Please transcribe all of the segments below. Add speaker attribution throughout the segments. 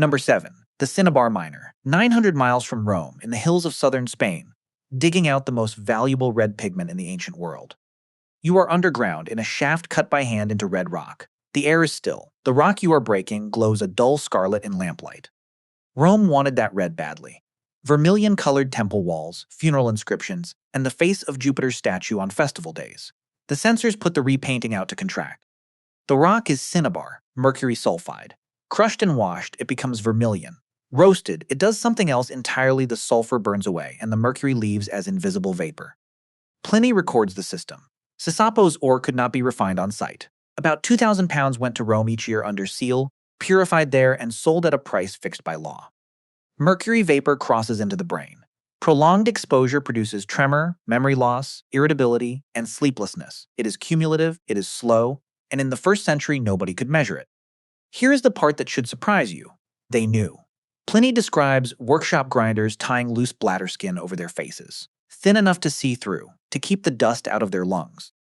Speaker 1: Number 7. The cinnabar miner, 900 miles from Rome in the hills of southern Spain, digging out the most valuable red pigment in the ancient world. You are underground in a shaft cut by hand into red rock. The air is still. The rock you are breaking glows a dull scarlet in lamplight. Rome wanted that red badly. Vermilion-colored temple walls, funeral inscriptions, and the face of Jupiter's statue on festival days. The censors put the repainting out to contract. The rock is cinnabar, mercury sulfide. Crushed and washed, it becomes vermilion. Roasted, it does something else entirely. The sulfur burns away, and the mercury leaves as invisible vapor. Pliny records the system. Sisapo's ore could not be refined on site. About 2,000 pounds went to Rome each year under seal, purified there, and sold at a price fixed by law. Mercury vapor crosses into the brain. Prolonged exposure produces tremor, memory loss, irritability, and sleeplessness. It is cumulative, it is slow, and in the first century nobody could measure it. Here is the part that should surprise you. They knew. Pliny describes workshop grinders tying loose bladder skin over their faces, thin enough to see through, to keep the dust out of their lungs.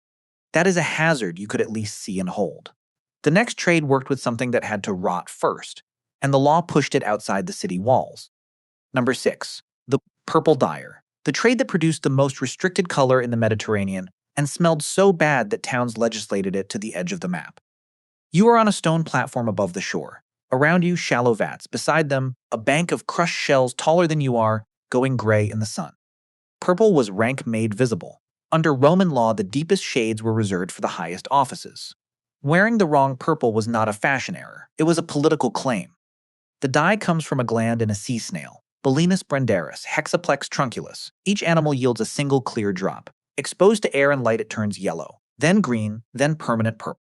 Speaker 1: That is a hazard you could at least see and hold. The next trade worked with something that had to rot first, and the law pushed it outside the city walls. Number 6. The purple dyer, the trade that produced the most restricted color in the Mediterranean and smelled so bad that towns legislated it to the edge of the map. You are on a stone platform above the shore. Around you, shallow vats. Beside them, a bank of crushed shells taller than you are, going gray in the sun. Purple was rank made visible. Under Roman law, the deepest shades were reserved for the highest offices. Wearing the wrong purple was not a fashion error. It was a political claim. The dye comes from a gland in a sea snail, Bolinus brendaris, Hexaplex trunculus. Each animal yields a single clear drop. Exposed to air and light, it turns yellow, then green, then permanent purple.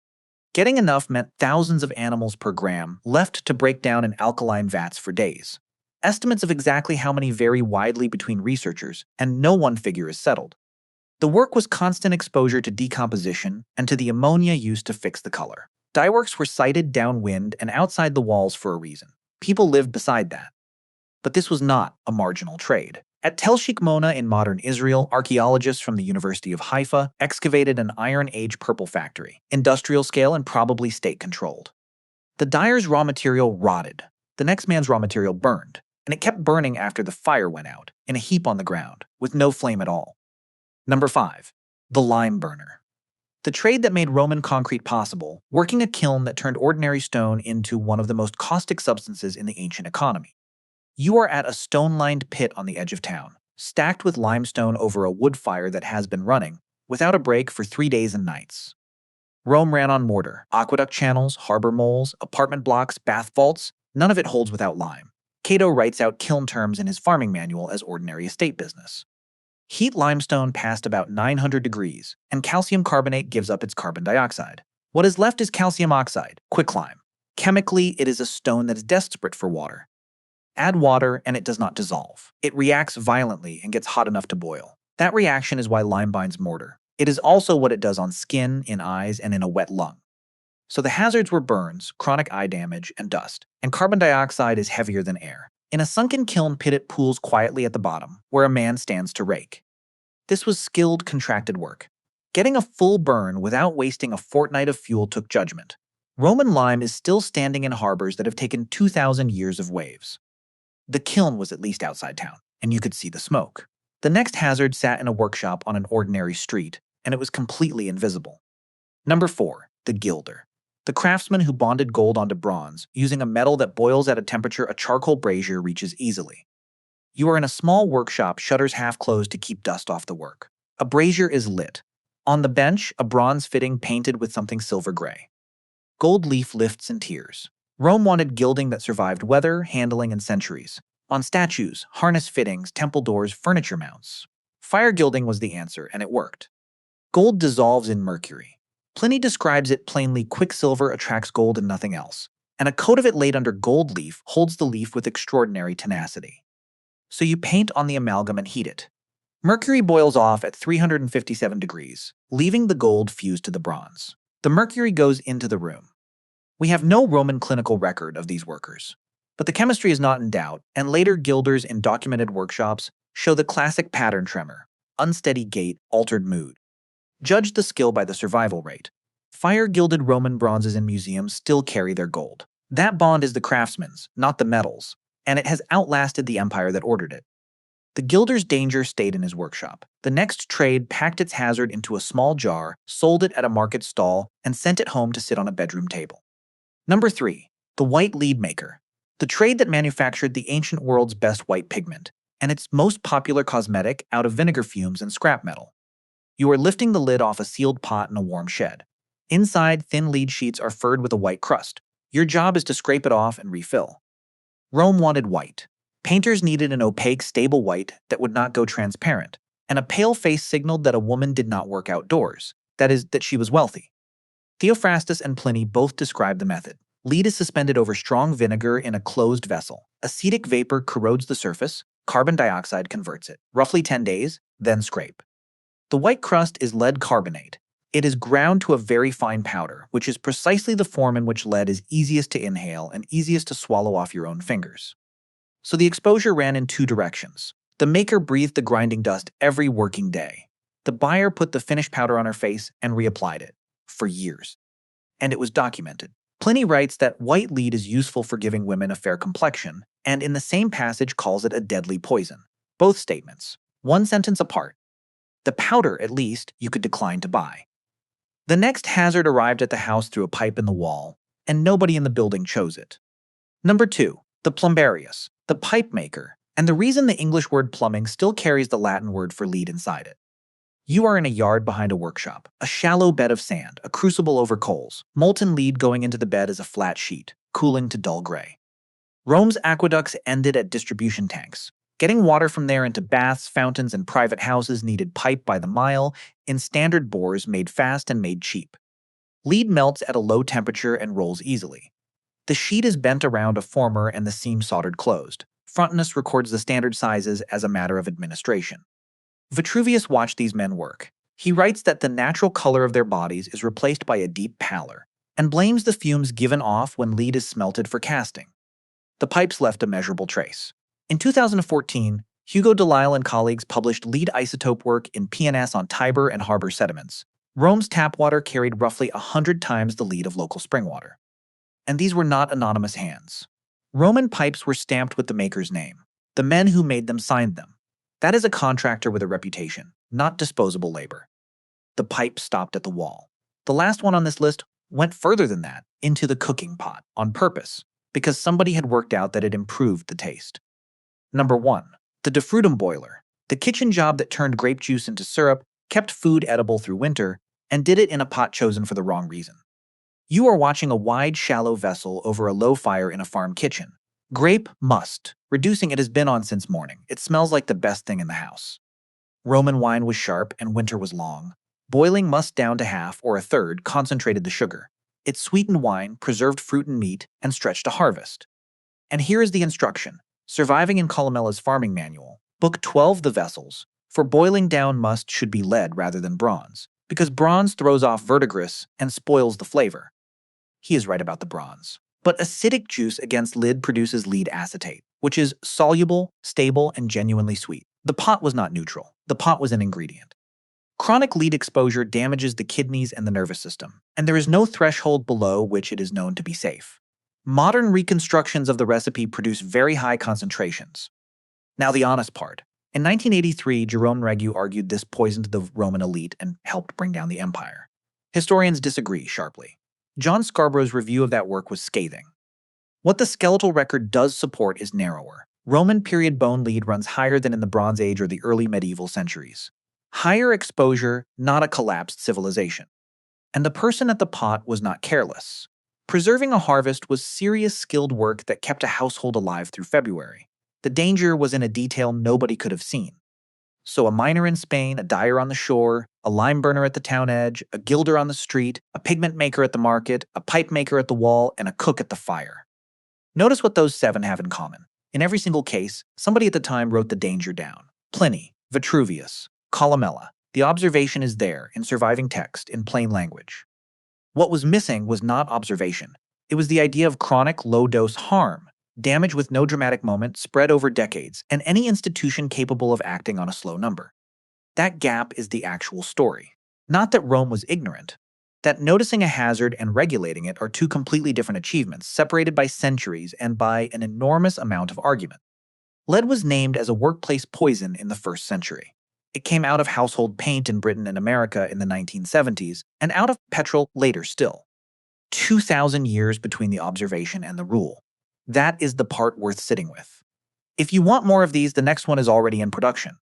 Speaker 1: Getting enough meant thousands of animals per gram left to break down in alkaline vats for days. Estimates of exactly how many vary widely between researchers, and no one figure is settled. The work was constant exposure to decomposition and to the ammonia used to fix the color. Dyeworks were sited downwind and outside the walls for a reason. People lived beside that. But this was not a marginal trade. At Tel Shikmona in modern Israel, archaeologists from the University of Haifa excavated an Iron Age purple factory, industrial scale and probably state-controlled. The dyer's raw material rotted. The next man's raw material burned, and it kept burning after the fire went out, in a heap on the ground, with no flame at all. Number 5. The lime burner. The trade that made Roman concrete possible, working a kiln that turned ordinary stone into one of the most caustic substances in the ancient economy. You are at a stone-lined pit on the edge of town, stacked with limestone over a wood fire that has been running, without a break, for 3 days and nights. Rome ran on mortar, aqueduct channels, harbor moles, apartment blocks, bath vaults. None of it holds without lime. Cato writes out kiln terms in his farming manual as ordinary estate business. Heat limestone past about 900 degrees, and calcium carbonate gives up its carbon dioxide. What is left is calcium oxide, quicklime. Chemically, it is a stone that is desperate for water. Add water and it does not dissolve. It reacts violently and gets hot enough to boil. That reaction is why lime binds mortar. It is also what it does on skin, in eyes, and in a wet lung. So the hazards were burns, chronic eye damage, and dust. And carbon dioxide is heavier than air. In a sunken kiln pit, it pools quietly at the bottom, where a man stands to rake. This was skilled, contracted work. Getting a full burn without wasting a fortnight of fuel took judgment. Roman lime is still standing in harbors that have taken 2,000 years of waves. The kiln was at least outside town, and you could see the smoke. The next hazard sat in a workshop on an ordinary street, and it was completely invisible. Number 4. The gilder. The craftsman who bonded gold onto bronze, using a metal that boils at a temperature a charcoal brazier reaches easily. You are in a small workshop, shutters half closed to keep dust off the work. A brazier is lit. On the bench, a bronze fitting painted with something silver gray. Gold leaf lifts and tears. Rome wanted gilding that survived weather, handling, and centuries. On statues, harness fittings, temple doors, furniture mounts. Fire gilding was the answer, and it worked. Gold dissolves in mercury. Pliny describes it plainly: quicksilver attracts gold and nothing else, and a coat of it laid under gold leaf holds the leaf with extraordinary tenacity. So you paint on the amalgam and heat it. Mercury boils off at 357 degrees, leaving the gold fused to the bronze. The mercury goes into the room. We have no Roman clinical record of these workers, but the chemistry is not in doubt, and later gilders in documented workshops show the classic pattern: tremor, unsteady gait, altered mood. Judge the skill by the survival rate. Fire-gilded Roman bronzes in museums still carry their gold. That bond is the craftsman's, not the metal's, and it has outlasted the empire that ordered it. The gilder's danger stayed in his workshop. The next trade packed its hazard into a small jar, sold it at a market stall, and sent it home to sit on a bedroom table. Number 3. The white lead maker. The trade that manufactured the ancient world's best white pigment, and its most popular cosmetic out of vinegar fumes and scrap metal. You are lifting the lid off a sealed pot in a warm shed. Inside, thin lead sheets are furred with a white crust. Your job is to scrape it off and refill. Rome wanted white. Painters needed an opaque, stable white that would not go transparent, and a pale face signaled that a woman did not work outdoors, that is, that she was wealthy. Theophrastus and Pliny both describe the method. Lead is suspended over strong vinegar in a closed vessel. Acetic vapor corrodes the surface, carbon dioxide converts it. Roughly 10 days, then scrape. The white crust is lead carbonate. It is ground to a very fine powder, which is precisely the form in which lead is easiest to inhale and easiest to swallow off your own fingers. So the exposure ran in two directions. The maker breathed the grinding dust every working day. The buyer put the finished powder on her face and reapplied it, for years. And it was documented. Pliny writes that white lead is useful for giving women a fair complexion, and in the same passage calls it a deadly poison. Both statements, one sentence apart. The powder, at least, you could decline to buy. The next hazard arrived at the house through a pipe in the wall, and nobody in the building chose it. Number 2. The plumbarius, the pipe maker, and the reason the English word plumbing still carries the Latin word for lead inside it. You are in a yard behind a workshop, a shallow bed of sand, a crucible over coals. Molten lead going into the bed is a flat sheet, cooling to dull gray. Rome's aqueducts ended at distribution tanks. Getting water from there into baths, fountains, and private houses needed pipe by the mile in standard bores made fast and made cheap. Lead melts at a low temperature and rolls easily. The sheet is bent around a former and the seam soldered closed. Frontinus records the standard sizes as a matter of administration. Vitruvius watched these men work. He writes that the natural color of their bodies is replaced by a deep pallor, and blames the fumes given off when lead is smelted for casting. The pipes left a measurable trace. In 2014, Hugo Delisle and colleagues published lead isotope work in PNS on Tiber and harbor sediments. Rome's tap water carried roughly 100 times the lead of local spring water. And these were not anonymous hands. Roman pipes were stamped with the maker's name. The men who made them signed them. That is a contractor with a reputation, not disposable labor. The pipe stopped at the wall. The last one on this list went further than that, into the cooking pot, on purpose, because somebody had worked out that it improved the taste. Number 1. The defrutum boiler, the kitchen job that turned grape juice into syrup, kept food edible through winter, and did it in a pot chosen for the wrong reason. You are watching a wide, shallow vessel over a low fire in a farm kitchen. Grape must. Reducing it has been on since morning. It smells like the best thing in the house. Roman wine was sharp and winter was long. Boiling must down to half or a third concentrated the sugar. It sweetened wine, preserved fruit and meat, and stretched a harvest. And here is the instruction. Surviving in Columella's farming manual, Book 12, The Vessels, for boiling down must should be lead rather than bronze, because bronze throws off verdigris and spoils the flavor. He is right about the bronze. But acidic juice against lead produces lead acetate, which is soluble, stable, and genuinely sweet. The pot was not neutral. The pot was an ingredient. Chronic lead exposure damages the kidneys and the nervous system, and there is no threshold below which it is known to be safe. Modern reconstructions of the recipe produce very high concentrations. Now the honest part. In 1983, Jerome Regu argued this poisoned the Roman elite and helped bring down the empire. Historians disagree sharply. John Scarborough's review of that work was scathing. What the skeletal record does support is narrower. Roman period bone lead runs higher than in the Bronze Age or the early medieval centuries. Higher exposure, not a collapsed civilization. And the person at the pot was not careless. Preserving a harvest was serious skilled work that kept a household alive through February. The danger was in a detail nobody could have seen. So a miner in Spain, a dyer on the shore, a lime burner at the town edge, a gilder on the street, a pigment maker at the market, a pipe maker at the wall, and a cook at the fire. Notice what those 7 have in common. In every single case, somebody at the time wrote the danger down. Pliny, Vitruvius, Columella. The observation is there in surviving text in plain language. What was missing was not observation. It was the idea of chronic, low-dose harm, damage with no dramatic moment spread over decades, and any institution capable of acting on a slow number. That gap is the actual story. Not that Rome was ignorant. that noticing a hazard and regulating it are two completely different achievements, separated by centuries and by an enormous amount of argument. Lead was named as a workplace poison in the 1st century. It came out of household paint in Britain and America in the 1970s, and out of petrol later still. 2,000 years between the observation and the rule. That is the part worth sitting with. If you want more of these, the next one is already in production.